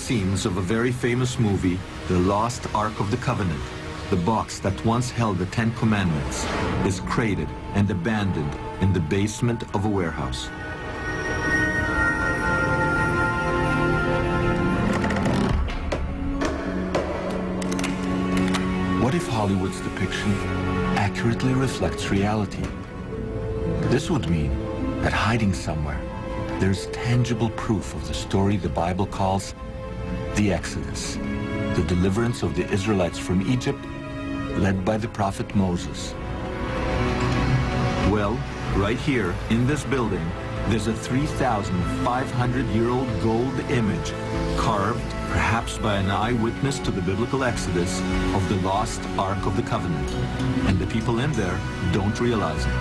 scenes of a very famous movie, The Lost Ark of the Covenant. The box that once held the 10 Commandments is crated and abandoned in the basement of a warehouse. What if Hollywood's depiction accurately reflects reality? This would mean that hiding somewhere, there's tangible proof of the story the Bible calls the Exodus, the deliverance of the Israelites from Egypt, led by the prophet Moses. Well, right here in this building, there's a 3,500-year-old gold image carved, perhaps by an eyewitness to the biblical Exodus, of the lost Ark of the Covenant. And the people in there don't realize it.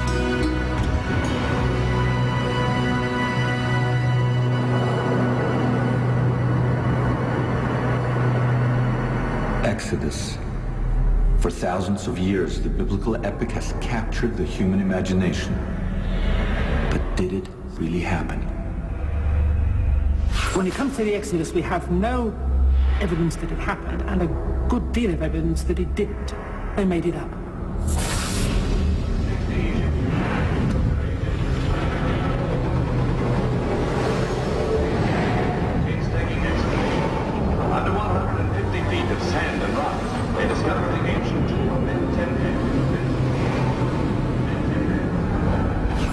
Exodus. For thousands of years, the biblical epic has captured the human imagination. But did it really happen? When it comes to the Exodus, we have no evidence that it happened and a good deal of evidence that it didn't. They made it up. Under 150 feet of sand and rock, they discovered the ancient tomb of Mentenhek.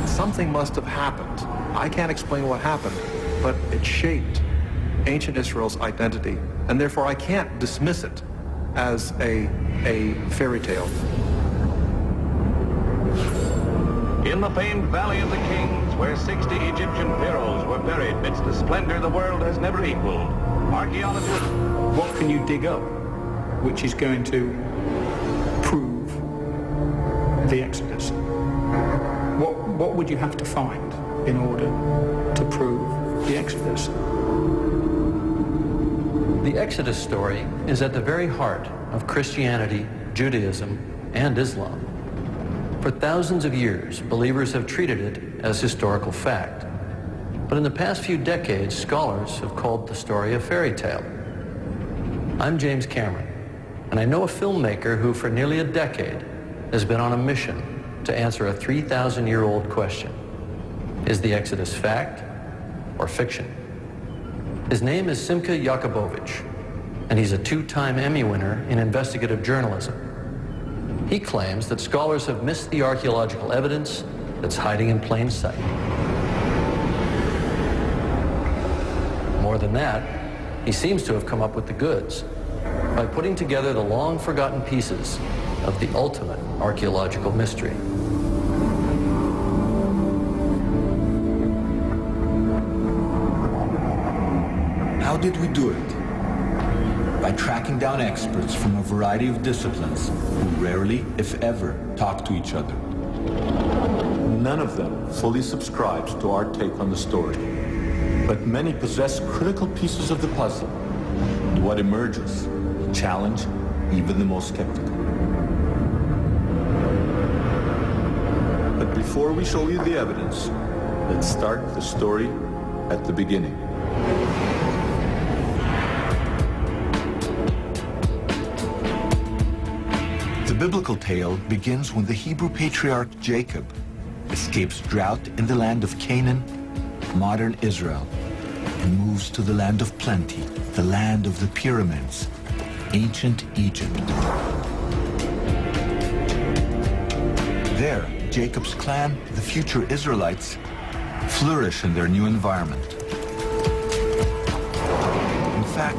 Something must have happened. I can't explain what happened, but it shaped ancient Israel's identity, and therefore I can't dismiss it as a fairy tale. In the famed Valley of the Kings, where 60 Egyptian pharaohs were buried amidst a splendor the world has never equaled, archaeologists... What can you dig up which is going to prove the Exodus? What would you have to find in order to prove the Exodus? The Exodus story is at the very heart of Christianity, Judaism, and Islam. For thousands of years, believers have treated it as historical fact. But in the past few decades, scholars have called the story a fairy tale. I'm James Cameron, and I know a filmmaker who for nearly a decade has been on a mission to answer a 3,000-year-old question. Is the Exodus fact or fiction? His name is Simcha Jakubowicz, and he's a two-time Emmy winner in investigative journalism. He claims that scholars have missed the archaeological evidence that's hiding in plain sight. More than that, he seems to have come up with the goods by putting together the long-forgotten pieces of the ultimate archaeological mystery. How did we do it? By tracking down experts from a variety of disciplines who rarely, if ever, talk to each other. None of them fully subscribes to our take on the story, but many possess critical pieces of the puzzle. And what emerges will challenge even the most skeptical. But before we show you the evidence, let's start the story at the beginning. The biblical tale begins when the Hebrew patriarch Jacob escapes drought in the land of Canaan, modern Israel, and moves to the land of plenty, the land of the pyramids, ancient Egypt. There, Jacob's clan, the future Israelites, flourish in their new environment. In fact,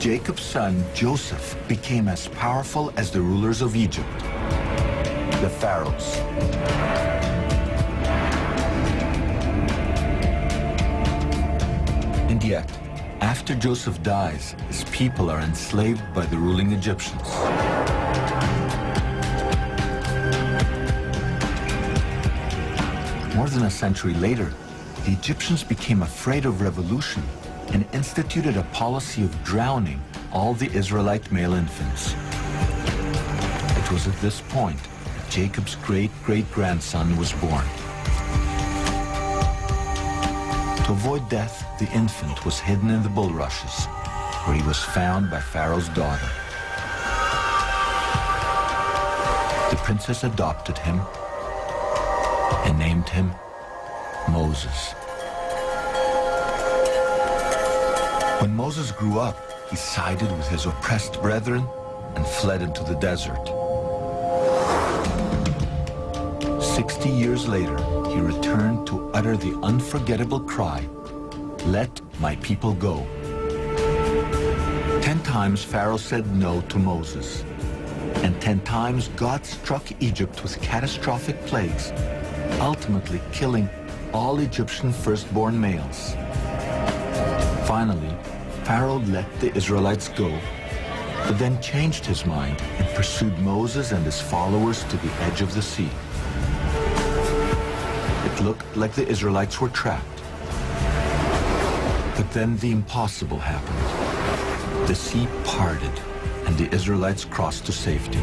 Jacob's son, Joseph, became as powerful as the rulers of Egypt, the pharaohs. And yet, after Joseph dies, his people are enslaved by the ruling Egyptians. More than a century later, the Egyptians became afraid of revolution and instituted a policy of drowning all the Israelite male infants. It was at this point that Jacob's great-great-grandson was born. To avoid death, the infant was hidden in the bulrushes. where he was found by Pharaoh's daughter. The princess adopted him and named him Moses. When Moses grew up, he sided with his oppressed brethren and fled into the desert. 60 years later, he returned to utter the unforgettable cry, "Let my people go." 10 times Pharaoh said no to Moses, and 10 times God struck Egypt with catastrophic plagues, ultimately killing all Egyptian firstborn males. Finally, Pharaoh let the Israelites go, but then changed his mind and pursued Moses and his followers to the edge of the sea. It looked like the Israelites were trapped. But then the impossible happened. The sea parted, and the Israelites crossed to safety.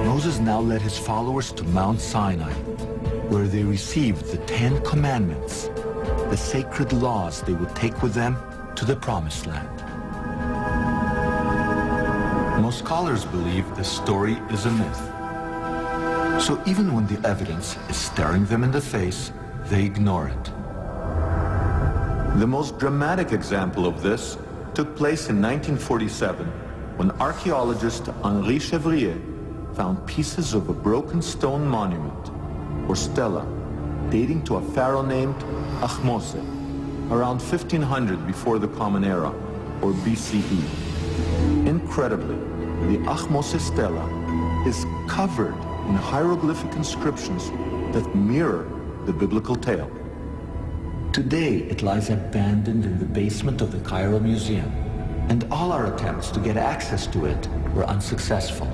Moses now led his followers to Mount Sinai, where they received the 10 Commandments, the sacred laws they would take with them to the Promised Land. Most scholars believe this story is a myth. So even when the evidence is staring them in the face, they ignore it. The most dramatic example of this took place in 1947 when archaeologist Henri Chevrier found pieces of a broken stone monument, or stela, dating to a pharaoh named Ahmose, around 1500 before the Common Era, or BCE. Incredibly, the Ahmose stela is covered in hieroglyphic inscriptions that mirror the biblical tale. Today, it lies abandoned in the basement of the Cairo Museum, and all our attempts to get access to it were unsuccessful.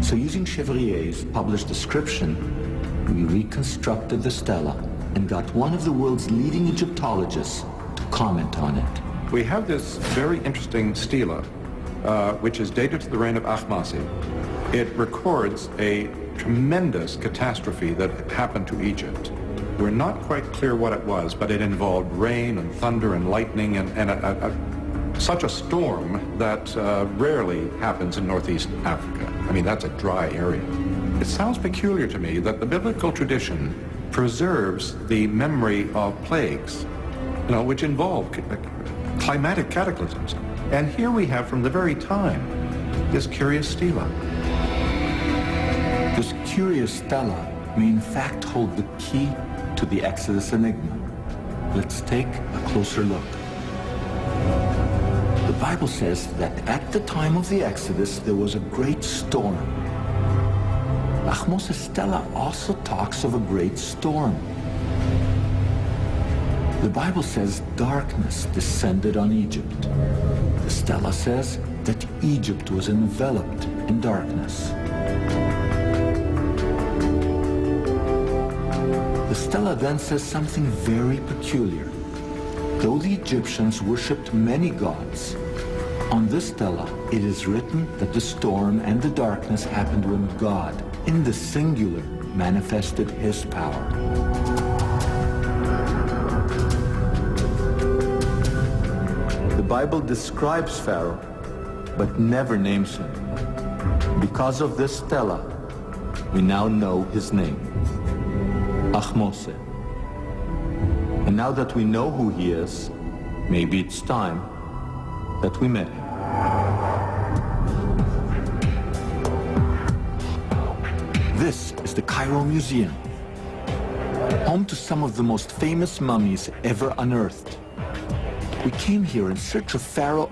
So using Chevrier's published description, we reconstructed the stela and got one of the world's leading Egyptologists to comment on it. We have this very interesting stela, which is dated to the reign of Ahmose. It records a tremendous catastrophe that happened to Egypt. We're not quite clear what it was, but it involved rain and thunder and lightning and such a storm that rarely happens in Northeast Africa. I mean, that's a dry area. It sounds peculiar to me that the biblical tradition preserves the memory of plagues, which involve climatic cataclysms. And here we have, from the very time, this curious stela. This curious stela may in fact hold the key to the Exodus enigma. Let's take a closer look. The Bible says that at the time of the Exodus, there was a great storm. Ahmose's stela also talks of a great storm. The Bible says darkness descended on Egypt. The stela says that Egypt was enveloped in darkness. The stela then says something very peculiar. Though the Egyptians worshipped many gods, on this stela it is written that the storm and the darkness happened when God, in the singular, manifested his power. The Bible describes Pharaoh, but never names him. Because of this stela, we now know his name, Ahmose. And now that we know who he is, maybe it's time that we met him. This is the Cairo Museum, home to some of the most famous mummies ever unearthed. We came here in search of Pharaoh